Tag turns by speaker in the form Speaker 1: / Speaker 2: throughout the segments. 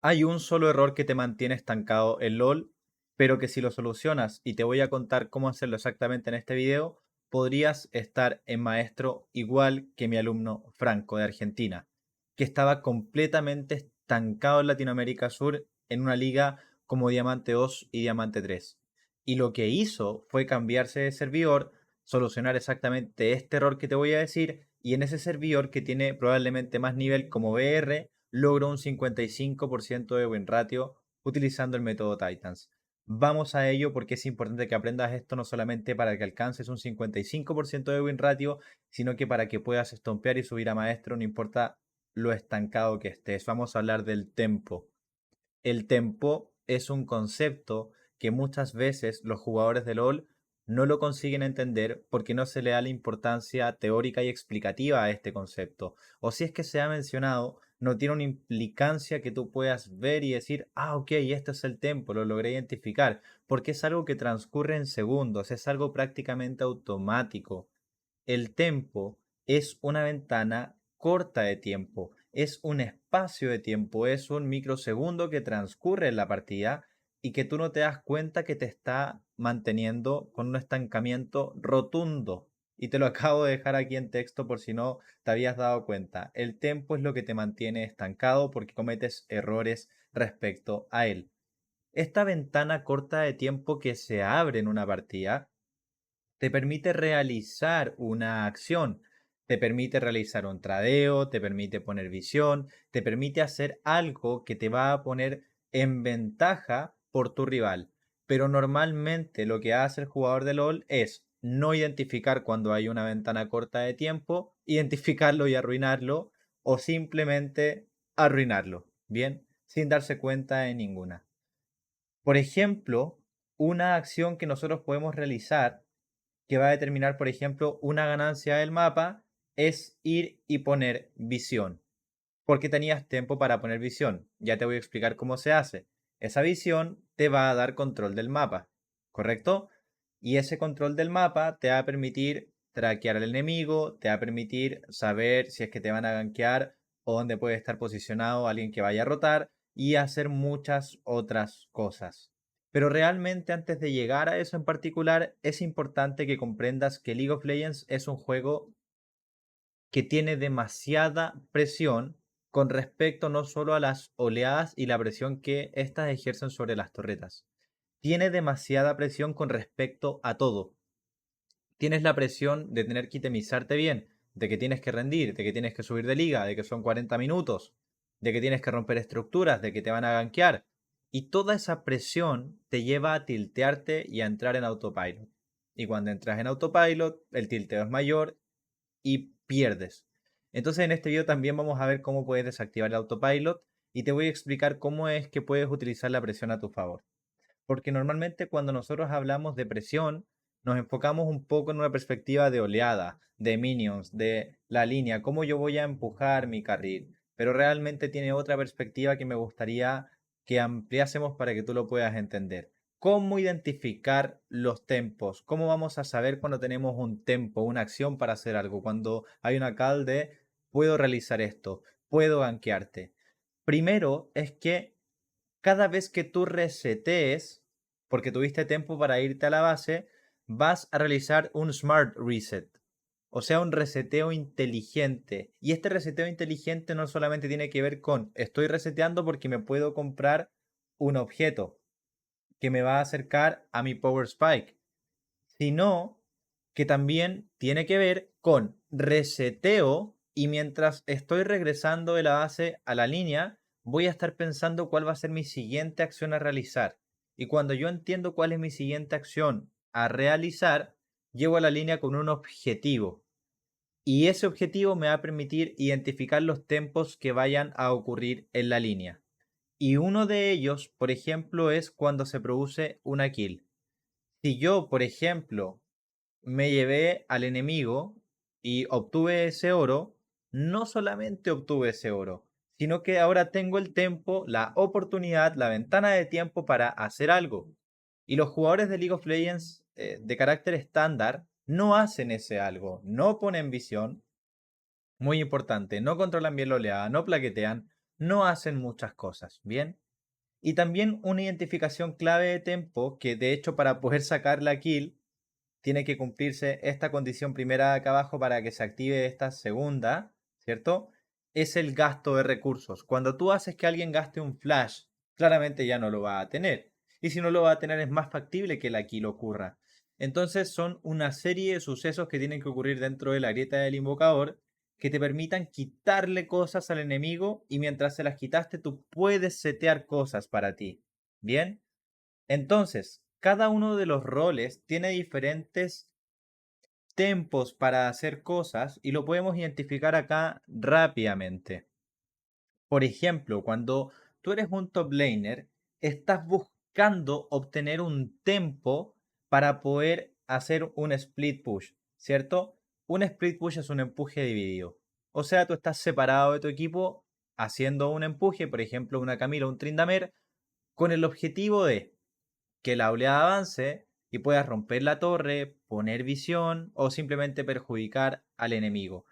Speaker 1: Hay un solo error que te mantiene estancado en LOL, pero que si lo solucionas, y te voy a contar cómo hacerlo exactamente en este video, podrías estar en maestro igual que mi alumno Franco de Argentina, que estaba completamente estancado en Latinoamérica Sur en una liga como Diamante 2 y Diamante 3. Y lo que hizo fue cambiarse de servidor, solucionar exactamente este error que te voy a decir, y en ese servidor que tiene probablemente más nivel como BR, logró un 55% de win ratio utilizando el método Titans. Vamos a ello porque es importante que aprendas esto no solamente para que alcances un 55% de win ratio, sino que para que puedas estompear y subir a maestro, no importa lo estancado que estés. Vamos a hablar del tempo. El tempo es un concepto que muchas veces los jugadores de LoL no lo consiguen entender porque no se le da la importancia teórica y explicativa a este concepto. O si es que se ha mencionado, no tiene una implicancia que tú puedas ver y decir, ah, ok, este es el tempo, lo logré identificar, porque es algo que transcurre en segundos, es algo prácticamente automático. El tempo es una ventana corta de tiempo, es un espacio de tiempo, es un microsegundo que transcurre en la partida y que tú no te das cuenta que te está manteniendo con un estancamiento rotundo. Y te lo acabo de dejar aquí en texto por si no te habías dado cuenta. El tempo es lo que te mantiene estancado porque cometes errores respecto a él. Esta ventana corta de tiempo que se abre en una partida te permite realizar una acción, te permite realizar un tradeo, te permite poner visión, te permite hacer algo que te va a poner en ventaja por tu rival. Pero normalmente lo que hace el jugador de LOL es no identificar cuando hay una ventana corta de tiempo, identificarlo y arruinarlo, o simplemente arruinarlo, ¿bien? Sin darse cuenta de ninguna. Por ejemplo, una acción que nosotros podemos realizar que va a determinar, por ejemplo, una ganancia del mapa, es ir y poner visión. Porque tenías tiempo para poner visión. Ya te voy a explicar cómo se hace. Esa visión te va a dar control del mapa, ¿correcto? Y ese control del mapa te va a permitir traquear al enemigo, te va a permitir saber si es que te van a gankear o dónde puede estar posicionado alguien que vaya a rotar y hacer muchas otras cosas. Pero realmente antes de llegar a eso en particular, es importante que comprendas que League of Legends es un juego que tiene demasiada presión con respecto no solo a las oleadas y la presión que éstas ejercen sobre las torretas. Tiene demasiada presión con respecto a todo. Tienes la presión de tener que itemizarte bien, de que tienes que rendir, de que tienes que subir de liga, de que son 40 minutos, de que tienes que romper estructuras, de que te van a gankear. Y toda esa presión te lleva a tiltearte y a entrar en autopilot. Y cuando entras en autopilot, el tilteo es mayor y pierdes. Entonces en este video también vamos a ver cómo puedes desactivar el autopilot y te voy a explicar cómo es que puedes utilizar la presión a tu favor. Porque normalmente cuando nosotros hablamos de presión, nos enfocamos un poco en una perspectiva de oleada, de minions, de la línea, cómo yo voy a empujar mi carril. Pero realmente tiene otra perspectiva que me gustaría que ampliásemos para que tú lo puedas entender. ¿Cómo identificar los tempos? ¿Cómo vamos a saber cuando tenemos un tempo, una acción para hacer algo? Cuando hay una call de puedo realizar esto, puedo gankearte. Primero es que cada vez que tú resetees, porque tuviste tiempo para irte a la base, vas a realizar un smart reset. O sea, un reseteo inteligente. Y este reseteo inteligente no solamente tiene que ver con estoy reseteando porque me puedo comprar un objeto que me va a acercar a mi Power Spike, sino que también tiene que ver con reseteo y mientras estoy regresando de la base a la línea, voy a estar pensando cuál va a ser mi siguiente acción a realizar. Y cuando yo entiendo cuál es mi siguiente acción a realizar, llevo a la línea con un objetivo. Y ese objetivo me va a permitir identificar los tempos que vayan a ocurrir en la línea. Y uno de ellos, por ejemplo, es cuando se produce una kill. Si yo, por ejemplo, me llevé al enemigo y obtuve ese oro, no solamente obtuve ese oro, sino que ahora tengo el tiempo, la oportunidad, la ventana de tiempo para hacer algo. Y los jugadores de League of Legends de carácter estándar no hacen ese algo, no ponen visión, muy importante, no controlan bien la oleada, no plaquetean, no hacen muchas cosas, ¿bien? Y también una identificación clave de tempo, que de hecho para poder sacar la kill, tiene que cumplirse esta condición primera de acá abajo para que se active esta segunda, ¿cierto? Es el gasto de recursos. Cuando tú haces que alguien gaste un flash, claramente ya no lo va a tener. Y si no lo va a tener, es más factible que la kill ocurra. Entonces son una serie de sucesos que tienen que ocurrir dentro de la grieta del invocador que te permitan quitarle cosas al enemigo y mientras se las quitaste tú puedes setear cosas para ti. ¿Bien? Entonces, cada uno de los roles tiene diferentes tempos para hacer cosas y lo podemos identificar acá rápidamente. Por ejemplo, cuando tú eres un top laner, estás buscando obtener un tempo para poder hacer un split push, ¿cierto? Un split push es un empuje dividido. O sea, tú estás separado de tu equipo haciendo un empuje, por ejemplo, una Camila o un Tryndamere, con el objetivo de que la oleada avance y puedas romper la torre, poner visión o simplemente perjudicar al enemigo.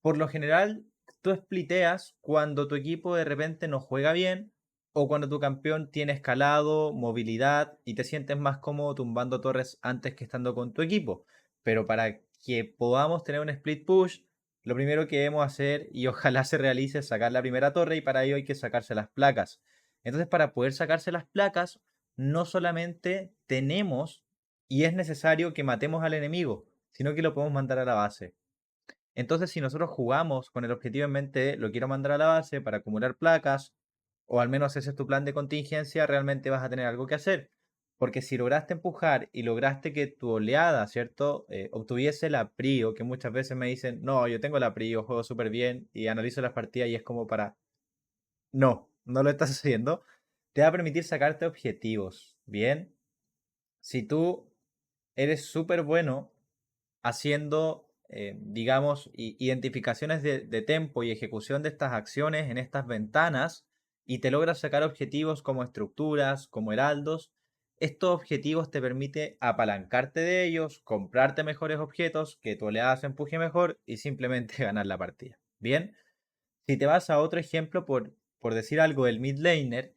Speaker 1: Por lo general, tú spliteas cuando tu equipo de repente no juega bien o cuando tu campeón tiene escalado, movilidad y te sientes más cómodo tumbando torres antes que estando con tu equipo. Pero para que podamos tener un split push, lo primero que debemos hacer, y ojalá se realice, es sacar la primera torre y para ello hay que sacarse las placas. Entonces, para poder sacarse las placas, no solamente tenemos y es necesario que matemos al enemigo, sino que lo podemos mandar a la base. Entonces, si nosotros jugamos con el objetivo en mente de lo quiero mandar a la base para acumular placas, o al menos ese es tu plan de contingencia, realmente vas a tener algo que hacer. Porque si lograste empujar y lograste que tu oleada, ¿cierto? Obtuviese la prio, que muchas veces me dicen, no, yo tengo la prio, juego súper bien y analizo las partidas y es como para, no, no lo estás haciendo. Te va a permitir sacarte objetivos, ¿bien? Si tú eres súper bueno haciendo, digamos, identificaciones de tempo y ejecución de estas acciones en estas ventanas y te logras sacar objetivos como estructuras, como heraldos, estos objetivos te permite apalancarte de ellos, comprarte mejores objetos, que tu oleada se empuje mejor y simplemente ganar la partida. Bien, si te vas a otro ejemplo, por decir algo, el mid laner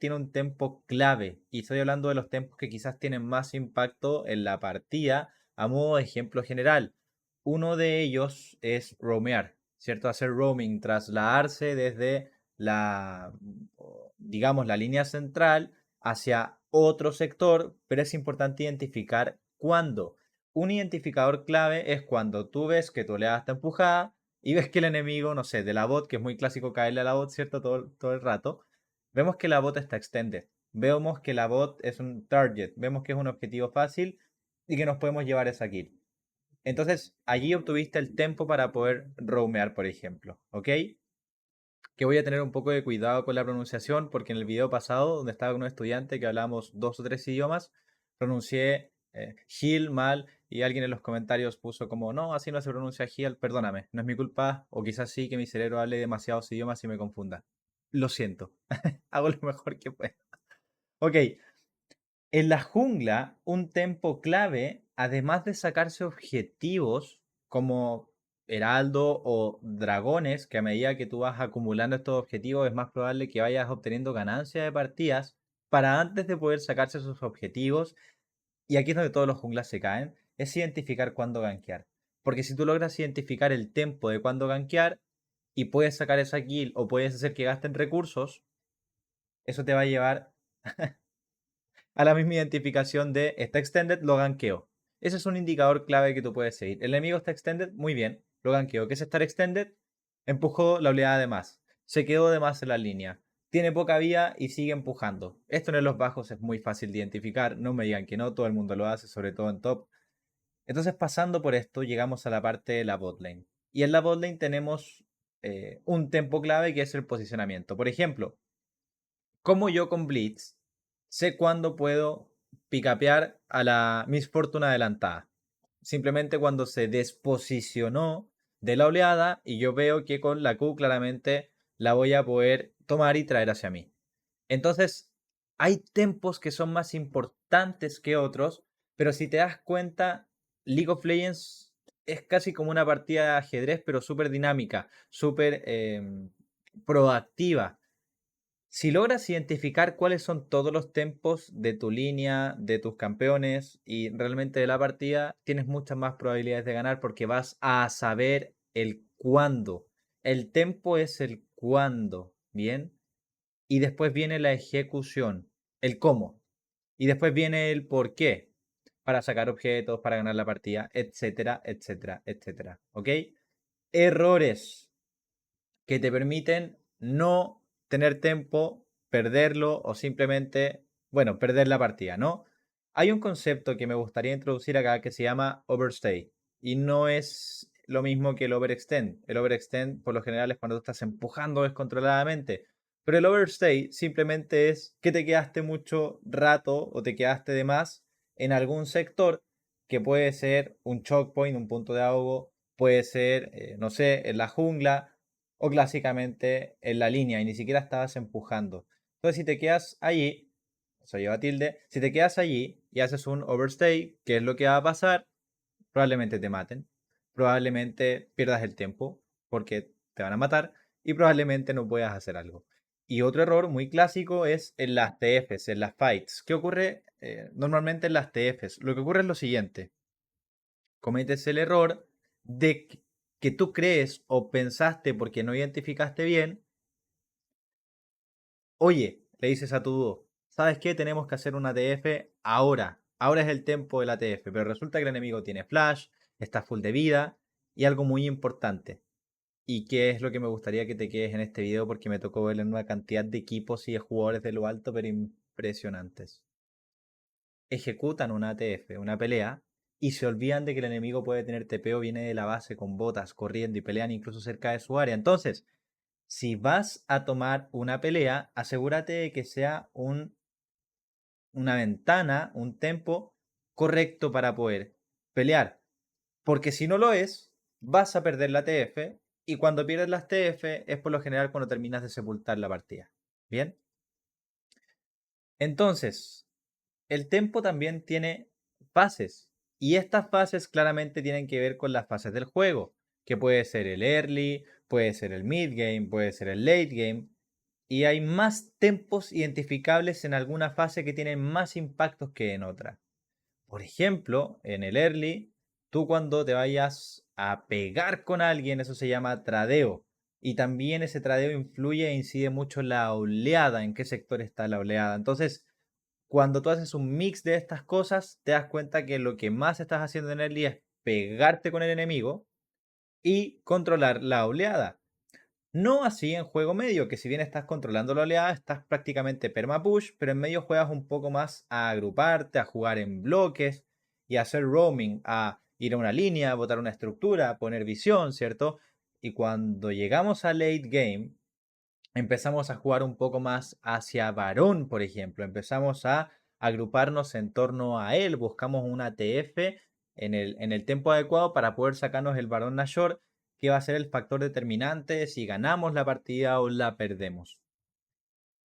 Speaker 1: tiene un tempo clave. Y estoy hablando de los tempos que quizás tienen más impacto en la partida, a modo de ejemplo general. Uno de ellos es roamear, ¿cierto? Hacer roaming, trasladarse desde la, digamos, la línea central hacia otro sector, pero es importante identificar cuándo. Un identificador clave es cuando tú ves que tu oleada está empujada y ves que el enemigo, no sé, de la bot, que es muy clásico caerle a la bot, ¿cierto? Todo el rato. Vemos que la bot está extended. Vemos que la bot es un target. Vemos que es un objetivo fácil y que nos podemos llevar esa kill. Entonces, allí obtuviste el tempo para poder roamear, por ejemplo. ¿Ok? Que voy a tener un poco de cuidado con la pronunciación porque en el video pasado, donde estaba con un estudiante que hablamos dos o tres idiomas, pronuncié Gil mal y alguien en los comentarios puso como, no, así no se pronuncia Gil, perdóname, no es mi culpa, o quizás sí que mi cerebro hable demasiados idiomas y me confunda. Lo siento, hago lo mejor que puedo. Ok, en la jungla, un tempo clave, además de sacarse objetivos como heraldo o dragones, que a medida que tú vas acumulando estos objetivos es más probable que vayas obteniendo ganancias de partidas, para antes de poder sacarse esos objetivos, y aquí es donde todos los junglas se caen, es identificar cuándo gankear. Porque si tú logras identificar el tempo de cuándo gankear y puedes sacar esa kill o puedes hacer que gasten recursos, eso te va a llevar a la misma identificación de está extended, lo ganqueo. Ese es un indicador clave que tú puedes seguir. El enemigo está extended, muy bien, lo ganqueo. ¿Qué es estar extended? Empujó la oleada de más. Se quedó de más en la línea. Tiene poca vía y sigue empujando. Esto en los bajos es muy fácil de identificar. No me digan que no, todo el mundo lo hace, sobre todo en top. Entonces, pasando por esto, llegamos a la parte de la botlane. Y en la botlane tenemos un tempo clave que es el posicionamiento. Por ejemplo, como yo con Blitz sé cuándo puedo picapear a la Miss Fortune adelantada. Simplemente cuando se desposicionó de la oleada y yo veo que con la Q claramente la voy a poder tomar y traer hacia mí. Entonces, hay tempos que son más importantes que otros, pero si te das cuenta, League of Legends es casi como una partida de ajedrez, pero súper dinámica, súper proactiva. Si logras identificar cuáles son todos los tempos de tu línea, de tus campeones y realmente de la partida, tienes muchas más probabilidades de ganar porque vas a saber el cuándo. El tempo es el cuándo, ¿bien? Y después viene la ejecución, el cómo. Y después viene el por qué, para sacar objetos, para ganar la partida, etcétera, etcétera, etcétera. ¿Ok? Errores que te permiten no tener tiempo, perderlo o simplemente, bueno, perder la partida, ¿no? Hay un concepto que me gustaría introducir acá que se llama overstay y no es lo mismo que el overextend. El overextend por lo general es cuando tú estás empujando descontroladamente, pero el overstay simplemente es que te quedaste mucho rato o te quedaste de más en algún sector que puede ser un choke point, un punto de ahogo, puede ser, no sé, en la jungla o clásicamente en la línea y ni siquiera estabas empujando. Entonces, si te quedas allí, eso lleva tilde, si te quedas allí y haces un overstay, ¿qué es lo que va a pasar? Probablemente te maten, probablemente pierdas el tiempo porque te van a matar y probablemente no puedas hacer algo. Y otro error muy clásico es en las TFs, en las fights. ¿Qué ocurre normalmente en las TFs? Lo que ocurre es lo siguiente. Cometes el error de que tú crees o pensaste porque no identificaste bien. Oye, le dices a tu dúo, ¿sabes qué? Tenemos que hacer una TF ahora. Ahora es el tiempo de la TF, pero resulta que el enemigo tiene flash, está full de vida y algo muy importante. Y que es lo que me gustaría que te quedes en este video porque me tocó ver en una cantidad de equipos y de jugadores de lo alto, pero impresionantes. Ejecutan una ATF, una pelea, y se olvidan de que el enemigo puede tener TP o viene de la base con botas, corriendo y pelean incluso cerca de su área. Entonces, si vas a tomar una pelea, asegúrate de que sea una ventana, un tempo correcto para poder pelear. Porque si no lo es, vas a perder la TF y cuando pierdes las TF es por lo general cuando terminas de sepultar la partida. ¿Bien? Entonces, el tempo también tiene fases y estas fases claramente tienen que ver con las fases del juego, que puede ser el early, puede ser el mid game, puede ser el late game y hay más tempos identificables en alguna fase que tienen más impactos que en otra. Por ejemplo, en el early, tú cuando te vayas a pegar con alguien, eso se llama tradeo. Y también ese tradeo influye e incide mucho en la oleada, en qué sector está la oleada. Entonces, cuando tú haces un mix de estas cosas, te das cuenta que lo que más estás haciendo en early es pegarte con el enemigo y controlar la oleada. No así en juego medio, que si bien estás controlando la oleada, estás prácticamente perma-push, pero en medio juegas un poco más a agruparte, a jugar en bloques y a hacer roaming, a ir a una línea, a botar una estructura, a poner visión, ¿cierto? Y cuando llegamos a late game, empezamos a jugar un poco más hacia varón, por ejemplo. Empezamos a agruparnos en torno a él, buscamos una TF en el tiempo adecuado para poder sacarnos el varón Nashor, que va a ser el factor determinante si ganamos la partida o la perdemos.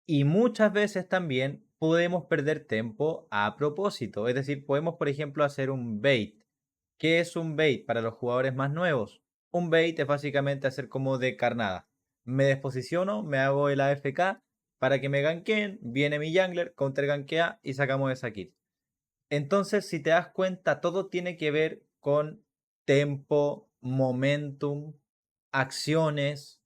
Speaker 1: Y muchas veces también podemos perder tiempo a propósito. Es decir, podemos, por ejemplo, hacer un bait. ¿Qué es un bait para los jugadores más nuevos? Un bait es básicamente hacer como de carnada. Me desposiciono, me hago el AFK para que me ganqueen, viene mi jungler, counter gankea y sacamos esa kill. Entonces, si te das cuenta, todo tiene que ver con tempo, momentum, acciones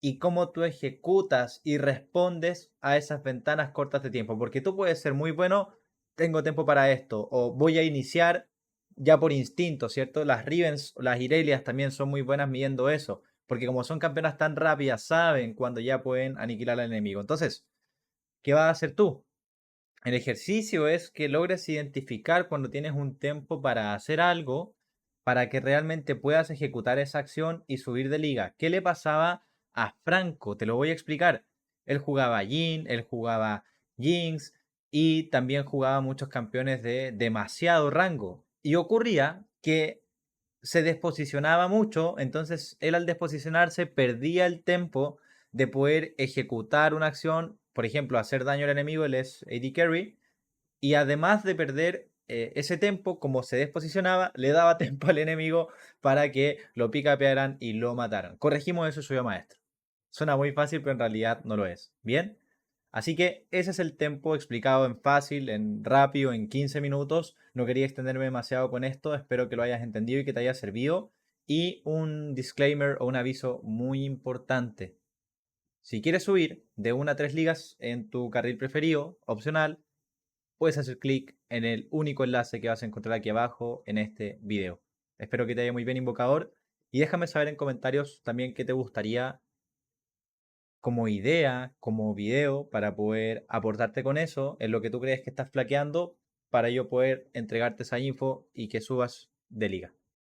Speaker 1: y cómo tú ejecutas y respondes a esas ventanas cortas de tiempo. Porque tú puedes ser muy bueno, tengo tiempo para esto, o voy a iniciar ya por instinto, ¿cierto? Las Rivens o las Irelias también son muy buenas midiendo eso, porque como son campeonas tan rápidas, saben cuando ya pueden aniquilar al enemigo. Entonces, ¿qué vas a hacer tú? El ejercicio es que logres identificar cuando tienes un tiempo para hacer algo para que realmente puedas ejecutar esa acción y subir de liga. ¿Qué le pasaba a Franco? Te lo voy a explicar. Él jugaba Jhin, él jugaba Jinx y también jugaba muchos campeones de demasiado rango. Y ocurría que se desposicionaba mucho, entonces él al desposicionarse perdía el tiempo de poder ejecutar una acción, por ejemplo, hacer daño al enemigo, él es AD Carry, y además de perder ese tiempo, como se desposicionaba, le daba tiempo al enemigo para que lo picapearan y lo mataran. Corregimos eso, soy maestro. Suena muy fácil, pero en realidad no lo es. Bien, así que ese es el tempo explicado en fácil, en rápido, en 15 minutos. No quería extenderme demasiado con esto, espero que lo hayas entendido y que te haya servido. Y un disclaimer o un aviso muy importante. Si quieres subir de 1 a 3 ligas en tu carril preferido, opcional, puedes hacer clic en el único enlace que vas a encontrar aquí abajo en este video. Espero que te haya muy bien, invocador, y déjame saber en comentarios también qué te gustaría como idea, como video, para poder aportarte con eso, en lo que tú crees que estás flaqueando, para yo poder entregarte esa info y que subas de liga.